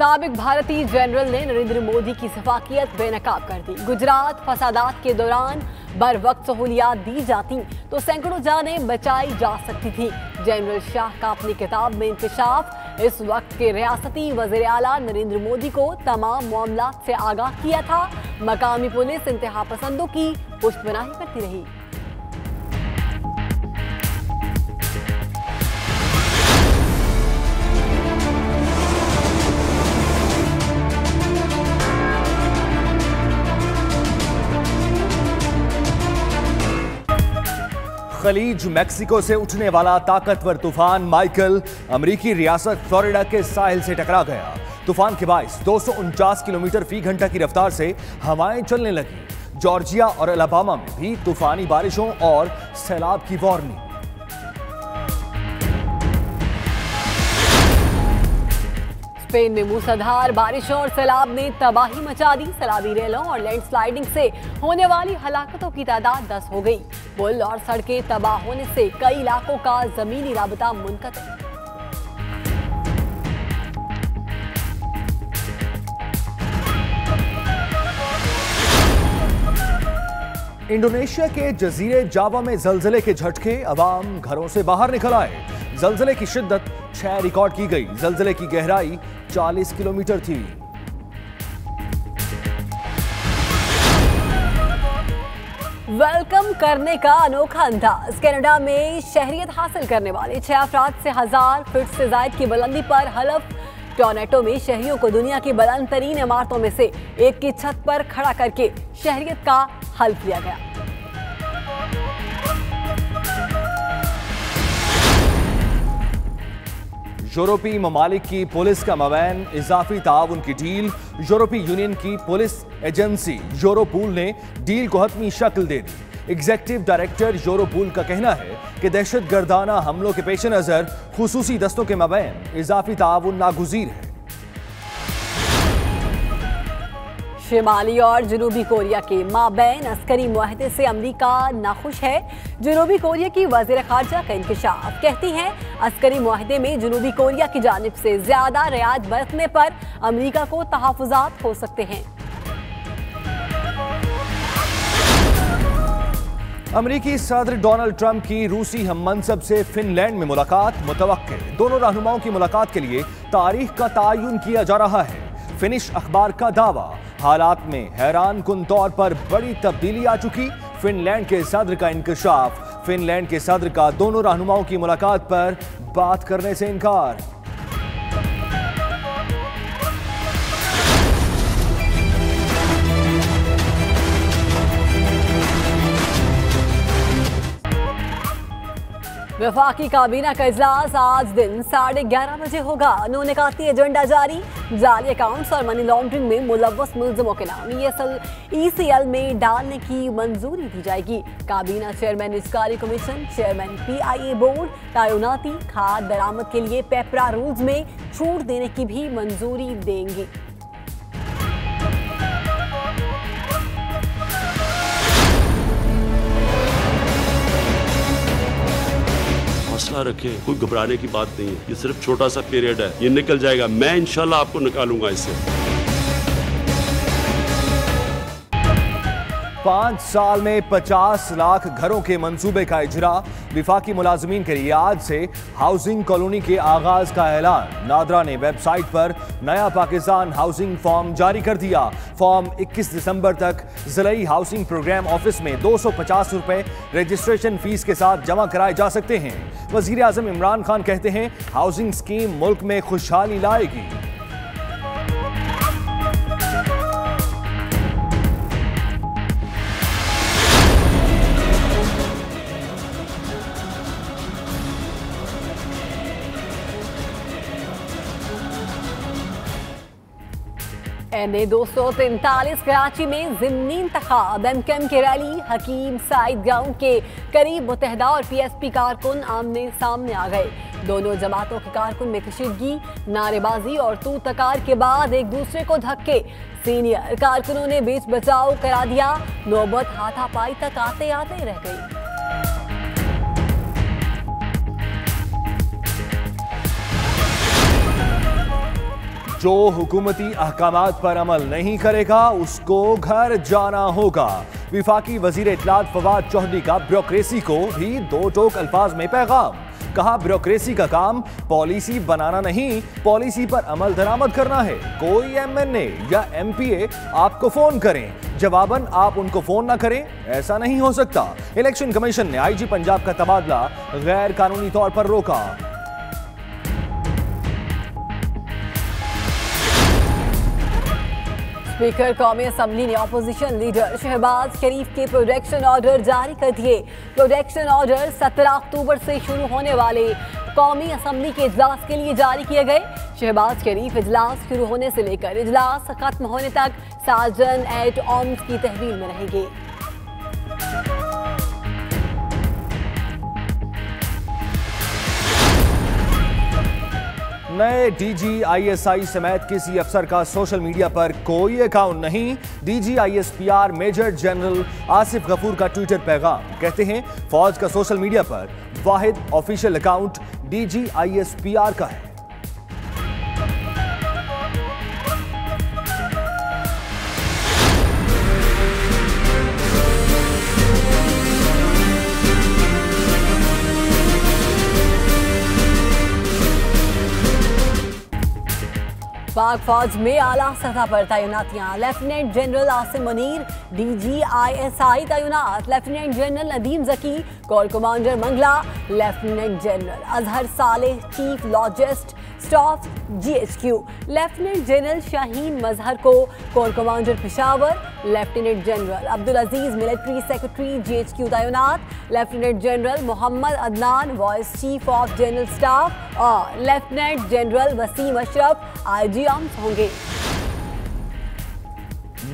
साबिक भारतीय जनरल ने नरेंद्र मोदी की सफाकियत बेनकाब कर दी। गुजरात फसादात के दौरान बर वक्त सहूलियात दी जाती तो सैकड़ों जानें बचाई जा सकती थी। जनरल शाह का अपनी किताब में इंकशाफ इस वक्त के रियासती वज़ीर आला नरेंद्र मोदी को तमाम मामलात से आगाह किया था। मकामी पुलिस इंतहा पसंदों की पुष्टबनाही करती रही। खलीज मैक्सिको से उठने वाला ताकतवर तूफान माइकल अमेरिकी रियासत फ्लोरिडा के साहिल से टकरा गया। तूफान के बायस 249 किलोमीटर फी घंटा की रफ्तार से हवाएं चलने लगी। जॉर्जिया और अलाबामा में भी तूफानी बारिशों और सैलाब की वार्निंग। स्पेन में मूसलाधार बारिशों और सैलाब ने तबाही मचा दी। सैलाबी रेलों और लैंडस्लाइडिंग से होने वाली हलाकतों की तादाद 10 हो गई। पुल और सड़कें तबाह होने से कई इलाकों का जमीनी राबता मुनक़ता। इंडोनेशिया के जजीरे जावा में जलजले के झटके, अवाम घरों से बाहर निकल आए। जलजले की शिद्दत 6 रिकॉर्ड की गई। जलजले की गहराई 40 किलोमीटर थी। वेलकम करने का अनोखा अंदाज। कनाडा में शहरियत हासिल करने वाले 6 अफराद से 1000 फीट से जायद की बुलंदी पर हलफ। टोरंटो में शहरियों को दुनिया की बुलंद तरीन इमारतों में से एक की छत पर खड़ा करके शहरियत का हल्फ लिया गया। यूरोपीय ममालिक की पुलिस का मबैन इजाफी ताउन की डील। यूरोपीय यूनियन की पुलिस एजेंसी यूरोपूल ने डील को हतमी शक्ल दे दी। एग्जीक्यूटिव डायरेक्टर यूरोपूल का कहना है कि दहशतगर्दाना हमलों के पेश नजर खुसूसी दस्तों के मबैन इजाफी ताउन नागुज़ीर है। शिमाली और जनूबी कोरिया के माबैन अस्करी मुआहदे से अमेरिका नाखुश है। जनूबी कोरिया की वज़ीर ख़ारजा का इंकशाफ। कहती हैं अस्करी मुआहदे में जनूबी कोरिया की जानिब से ज्यादा रियायत बरतने पर अमेरिका को तहफ़्फ़ुज़ात हो सकते हैं। अमेरिकी सदर डोनाल्ड ट्रंप की रूसी हम मनसब से फिनलैंड में मुलाकात मुतवक्के। दोनों रहनुमाओं की मुलाकात के लिए तारीख का तयन किया जा रहा है। फिनिश अखबार का दावा, हालात में हैरान कुन तौर पर बड़ी तब्दीली आ चुकी। फिनलैंड के सदर का इंकशाफ। फिनलैंड के सदर का दोनों रहनुमाओं की मुलाकात पर बात करने से इनकार। वफाकी काबीना का इजलास आज दिन 11:30 बजे होगा। नौनिकाती एजेंडा जारी। जाली अकाउंट्स और मनी लॉन्ड्रिंग में मुलव्वस मुलजिमों के नाम ECL में डालने की मंजूरी दी जाएगी। काबीना चेयरमैन निजकारी कमीशन, चेयरमैन PIA बोर्ड, तैनाती, खाद दरामद के लिए पेपरा रूल्स में छूट देने की भी मंजूरी देंगी। हौसला रखें, कोई घबराने की बात नहीं है। ये सिर्फ छोटा सा पीरियड है, ये निकल जाएगा। मैं इंशाल्लाह आपको निकालूंगा इससे। 5 साल में 50 लाख घरों के मंसूबे का इजरा। विफाकी मुलाजमीन के लिए आज से हाउसिंग कॉलोनी के आगाज का ऐलान। नादरा ने वेबसाइट पर नया पाकिस्तान हाउसिंग फॉर्म जारी कर दिया। फॉर्म 21 दिसंबर तक जिलाई हाउसिंग प्रोग्राम ऑफिस में 250 रुपए रजिस्ट्रेशन फीस के साथ जमा कराए जा सकते हैं। वजीर आजम इमरान खान कहते हैं हाउसिंग स्कीम मुल्क में खुशहाली लाएगी। NA 243 कराची में ज़िमनी इंतखाब। MKM की रैली हकीम साइद ग्राउंड के करीब मुत्तहदा और PSP कारकुन आमने सामने आ गए। दोनों जमातों के कारकुन में कशीदगी, नारेबाजी और तू तकार के बाद एक दूसरे को धक्के। सीनियर कारकुनों ने बीच बचाव करा दिया। नौबत हाथापाई तक आते आते रह गई। जो हुकूमती अहकामात पर अमल नहीं करेगा उसको घर जाना होगा। विफाकी वजीर इत्तलात फवाद चौधरी का ब्यूरोक्रेसी को भी दो टोक अल्फाज में पैगाम। कहा ब्यूरोक्रेसी का काम पॉलिसी बनाना नहीं, पॉलिसी पर अमल दरामद करना है। कोई एमएनए या एमपीए आपको फोन करें, जवाबन आप उनको फोन ना करें, ऐसा नहीं हो सकता। इलेक्शन कमीशन ने आईजी पंजाब का तबादला गैर कानूनी तौर पर रोका। स्पीकर कौमी असम्बली ने अपोजिशन लीडर शहबाज शरीफ के प्रोटेक्शन ऑर्डर जारी कर दिए। प्रोटेक्शन ऑर्डर 17 अक्टूबर से शुरू होने वाले कौमी असम्बली के इजलास के लिए जारी किए गए। शहबाज शरीफ इजलास शुरू होने से लेकर इजलास खत्म होने तक सार्जन एट आर्म्स की तहवील में रहेंगे। नए DGISI समेत किसी अफसर का सोशल मीडिया पर कोई अकाउंट नहीं। DGISPR major general Asif Ghafoor का ट्विटर पैगाम। कहते हैं फौज का सोशल मीडिया पर वाहिद ऑफिशियल अकाउंट DGISPR का है। पाक फौज में आला सतह पर तैनातियां। Lieutenant general Asim Munir DGISI तैनात। Lieutenant general Nadeem Zaki corps commander Mangla. Lieutenant general Azhar Saleh chief logistics staff GHQ। Lieutenant general Shaheen Mazhar को corps commander Peshawar. Lieutenant general Abdul Aziz military secretary GHQ तैनात। Lieutenant general Mohammad Adnan vice chief of general staff और lieutenant general Waseem Ashraf IG arms होंगे।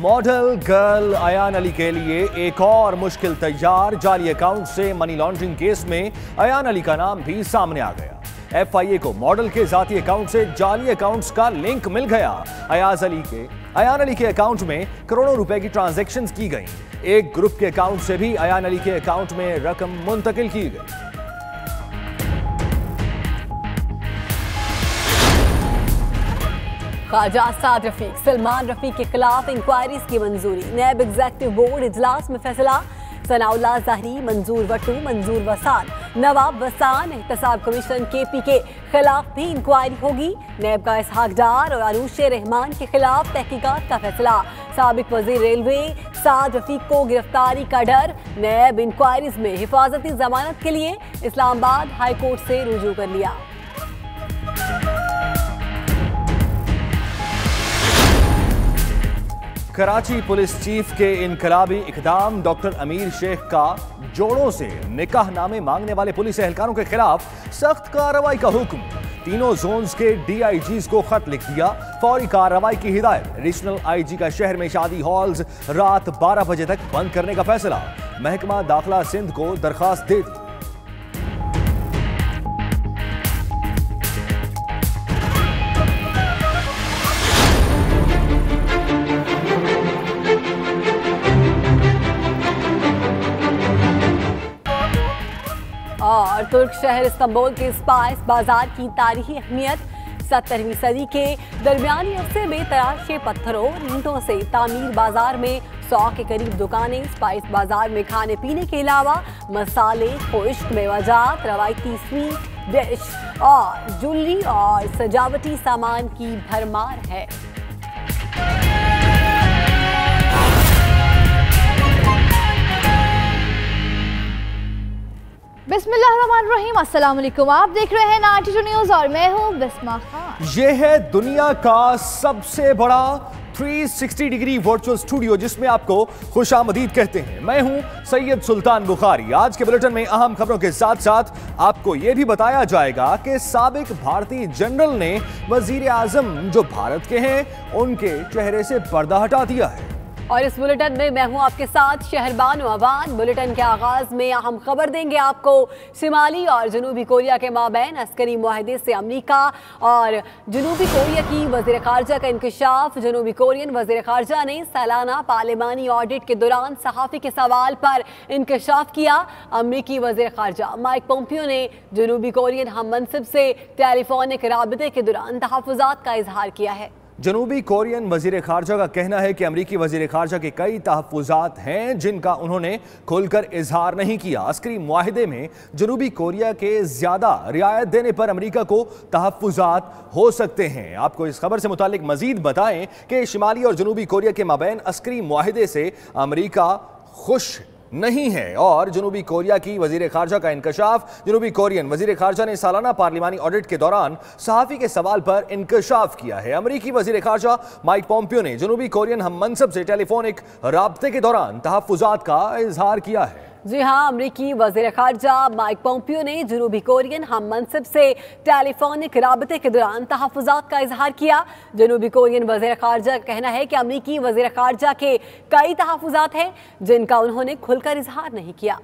Model girl Ayyan Ali के लिए एक और मुश्किल तैयार। जाली अकाउंट से मनी लॉन्ड्रिंग केस में अयान अली का नाम भी सामने आ गया। FIA को मॉडल के जाती अकाउंट से जाली अकाउंट्स का लिंक मिल गया। अयान अली के अकाउंट में करोड़ों रुपए की ट्रांजैक्शंस की गई। एक ग्रुप के अकाउंट से भी अयान अली के अकाउंट में रकम मुंतकिल की गई। ख्वाजा साद रफीक सलमान रफीक के खिलाफ इंक्वायरीज की मंजूरी। नैब एग्जीक्यूटिव बोर्ड इजलास में फैसला। सनाउल्लाह ज़हरी, मंजूर वटू, मंजूर वसान, नवाब वसान एहतसाब कमीशन KP के खिलाफ भी इंक्वायरी होगी। नैब का इसहाक डार और अरूश रहमान के खिलाफ तहकीकात का फैसला। साबिक वजीर रेलवे साद रफीक को गिरफ्तारी का डर। नैब इंक्वायरीज में हिफाजती जमानत के लिए इस्लामाबाद हाई कोर्ट से रुजू कर लिया। कराची पुलिस चीफ के इनकलाबी इकदाम। डॉक्टर अमीर शेख का जोड़ों से निकाहनामे मांगने वाले पुलिस एहलकारों के खिलाफ सख्त कार्रवाई का हुक्म। तीनों जोन्स के DIGs को खत लिख दिया। फौरी कार्रवाई की हिदायत। रीजनल IG का शहर में शादी हॉल्स रात 12 बजे तक बंद करने का फैसला। महकमा दाखिला सिंध को दरखास्त दे दी। और तुर्क शहर इस्तांबुल के स्पाइस बाजार की तारीखी अहमियत। 17वीं सदी के दरमियानी अरसे में तराशे पत्थरों और ईंटों से तामीर बाजार में 100 के करीब दुकानें। स्पाइस बाजार में खाने पीने के अलावा मसाले, खुश्क मेवाजात, रवायती स्वीट डिश और ज्वेलरी और सजावटी सामान की भरमार है। बिस्मिल्लाहिर्रहमानिर्रहीम, अस्सलाम वालेकुम। आप देख रहे हैं 92 न्यूज़ और मैं हूं बिस्मा खान। ये है दुनिया का सबसे बड़ा 360 डिग्री वर्चुअल स्टूडियो जिसमें आपको खुशामदीद कहते हैं। मैं हूं सैयद सुल्तान बुखारी। आज के बुलेटिन में अहम खबरों के साथ साथ आपको यह भी बताया जाएगा कि साबिक भारतीय जनरल ने वजीर आजम जो भारत के हैं उनके चेहरे से पर्दा हटा दिया है। और इस बुलेटिन में मैं हूं आपके साथ शहरबानो अवान। बुलेटिन के आगाज में अहम खबर देंगे आपको। शिमाली और जनूबी कोरिया के माबैन अस्करी मुआहदे से अमरीका और जनूबी कोरिया की वज़ीर ख़ारजा का इंकशाफ। जनूबी कोरियन वज़ीर ख़ारजा ने सालाना पार्लिमानी ऑडिट के दौरान सहाफ़ी के सवाल पर इंकशाफ किया। अमरीकी वज़ीर ख़ारजा माइक पोम्पियो ने जनूबी कोरियन हम मनसिब से टेलीफोनिक राबिते के दौरान तहफ़्फ़ुज़ात का इजहार किया है। जनूबी कोरियन वजीर खारजा का कहना है कि अमरीकी वजीर खारजा के कई तहफ़्फ़ुज़ात हैं जिनका उन्होंने खुलकर इजहार नहीं किया। अस्करी मुआहिदे में जनूबी कोरिया के ज़्यादा रियायत देने पर अमरीका को तहफ़्फ़ुज़ात हो सकते हैं। आपको इस खबर से मुतालिक मजीद बताएं कि शिमाली और जनूबी कोरिया के माबैन अस्करी मुआहिदे से अमरीका खुश नहीं है और जनूबी कोरिया की वजीर खारजा का इंकशाफ। जनूबी कोरियन वजीर खारजा ने सालाना पार्लिमानी ऑडिट के दौरान सहाफ़ी के सवाल पर इंकशाफ किया है। अमरीकी वजीर खारजा माइक पोम्पियो ने जनूबी कोरियन हम मनसब से टेलीफोनिक राब्ते के दौरान तहफ़्फ़ुज़ात का इजहार किया है। जी हाँ, अमरीकी वज़ीर ख़ारजा माइक पोम्पियो ने जनूबी कोरियन हम मनसब से टेलीफोनिक राबते के दौरान तहफ़्फ़ुज़ात का इजहार किया। जनूबी कोरियन वज़ीर ख़ारजा का कहना है कि अमरीकी वज़ीर ख़ारजा के कई तहफ़्फ़ुज़ात हैं जिनका उन्होंने खुलकर इजहार नहीं किया।